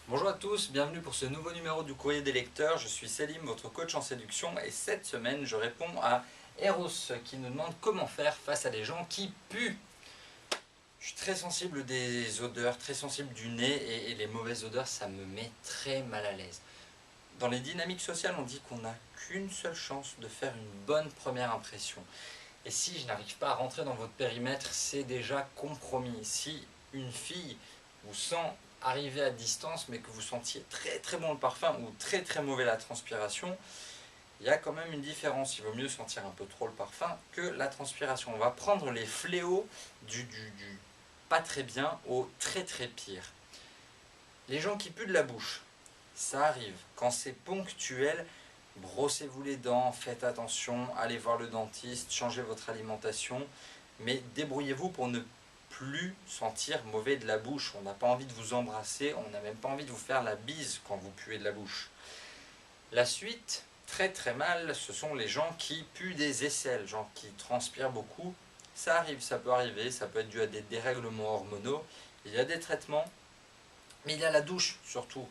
Bonjour à tous, bienvenue pour ce nouveau numéro du Courrier des lecteurs. Je suis Selim, votre coach en séduction, et cette semaine je réponds à Eros qui nous demande comment faire face à des gens qui puent. Je suis très sensible des odeurs, très sensible du nez, et les mauvaises odeurs ça me met très mal à l'aise. Dans les dynamiques sociales on dit qu'on n'a qu'une seule chance de faire une bonne première impression. Et si je n'arrive pas à rentrer dans votre périmètre, c'est déjà compromis. Si une fille vous sent arriver à distance, mais que vous sentiez très très bon le parfum ou très très mauvais la transpiration, il y a quand même une différence. Il vaut mieux sentir un peu trop le parfum que la transpiration. On va prendre les fléaux du pas très bien au très très pire. Les gens qui puent de la bouche, ça arrive. Quand c'est ponctuel, brossez-vous les dents, faites attention, allez voir le dentiste, changez votre alimentation, mais débrouillez-vous pour ne plus sentir mauvais de la bouche. On n'a pas envie de vous embrasser, on n'a même pas envie de vous faire la bise quand vous puez de la bouche. La suite, très très mal, ce sont les gens qui puent des aisselles, gens qui transpirent beaucoup. Ça arrive, ça peut arriver, ça peut être dû à des dérèglements hormonaux, il y a des traitements, mais il y a la douche surtout.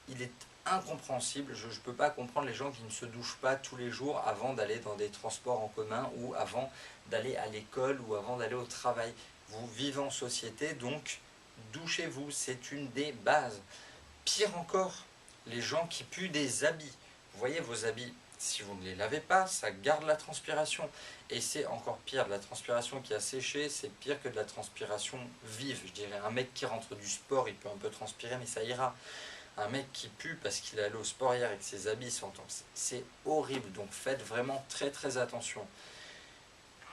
Il est incompréhensible, je ne peux pas comprendre les gens qui ne se douchent pas tous les jours avant d'aller dans des transports en commun ou avant d'aller à l'école ou avant d'aller au travail. Vous vivez en société, donc douchez-vous, c'est une des bases. Pire encore, les gens qui puent des habits. Vous voyez vos habits, si vous ne les lavez pas, ça garde la transpiration. Et c'est encore pire, de la transpiration qui a séché, c'est pire que de la transpiration vive. Je dirais, un mec qui rentre du sport, il peut un peu transpirer, mais ça ira. Un mec qui pue parce qu'il est allé au sport hier et que ses habits sentent, c'est horrible, donc faites vraiment très très attention.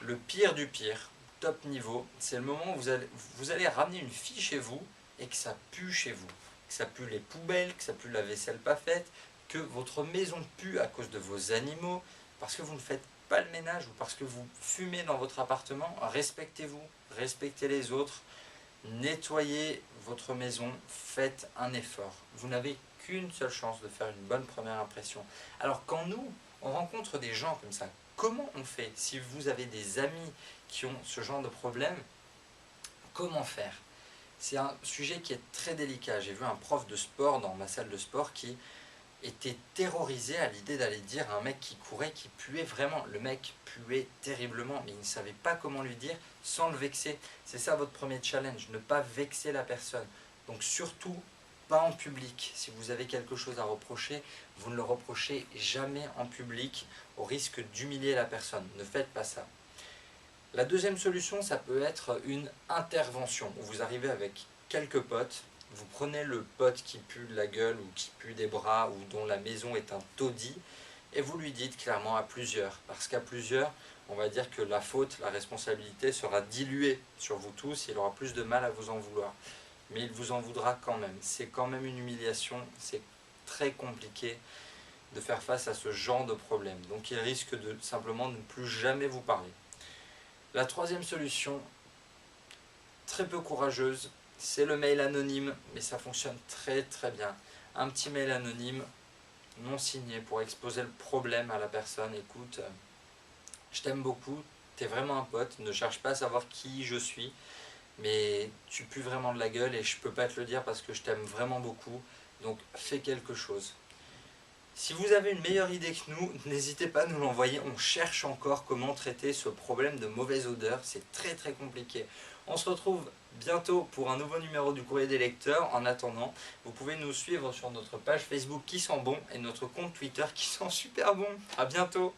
Le pire du pire, top niveau, c'est le moment où vous allez ramener une fille chez vous et que ça pue chez vous. Que ça pue les poubelles, que ça pue la vaisselle pas faite, que votre maison pue à cause de vos animaux, parce que vous ne faites pas le ménage ou parce que vous fumez dans votre appartement. Respectez-vous, respectez les autres. Nettoyez votre maison, faites un effort. Vous n'avez qu'une seule chance de faire une bonne première impression. Alors quand nous, on rencontre des gens comme ça, comment on fait? Si vous avez des amis qui ont ce genre de problème, comment faire? C'est un sujet qui est très délicat. J'ai vu un prof de sport dans ma salle de sport qui était terrorisé à l'idée d'aller dire à un mec qui courait, qui puait vraiment. Le mec puait terriblement, mais il ne savait pas comment lui dire sans le vexer. C'est ça votre premier challenge, ne pas vexer la personne. Donc surtout, pas en public. Si vous avez quelque chose à reprocher, vous ne le reprochez jamais en public au risque d'humilier la personne. Ne faites pas ça. La deuxième solution, ça peut être une intervention, où vous arrivez avec quelques potes, vous prenez le pote qui pue de la gueule ou qui pue des bras ou dont la maison est un taudis et vous lui dites clairement à plusieurs. Parce qu'à plusieurs, on va dire que la faute, la responsabilité sera diluée sur vous tous et il aura plus de mal à vous en vouloir. Mais il vous en voudra quand même. C'est quand même une humiliation, c'est très compliqué de faire face à ce genre de problème. Donc il risque de simplement ne plus jamais vous parler. La troisième solution, très peu courageuse, c'est le mail anonyme, mais ça fonctionne très très bien. Un petit mail anonyme, non signé, pour exposer le problème à la personne. Écoute, je t'aime beaucoup, t'es vraiment un pote, ne cherche pas à savoir qui je suis, mais tu pues vraiment de la gueule et je peux pas te le dire parce que je t'aime vraiment beaucoup, donc fais quelque chose. Si vous avez une meilleure idée que nous, n'hésitez pas à nous l'envoyer. On cherche encore comment traiter ce problème de mauvaise odeur. C'est très très compliqué. On se retrouve bientôt pour un nouveau numéro du Courrier des lecteurs. En attendant, vous pouvez nous suivre sur notre page Facebook qui sent bon et notre compte Twitter qui sent super bon. A bientôt.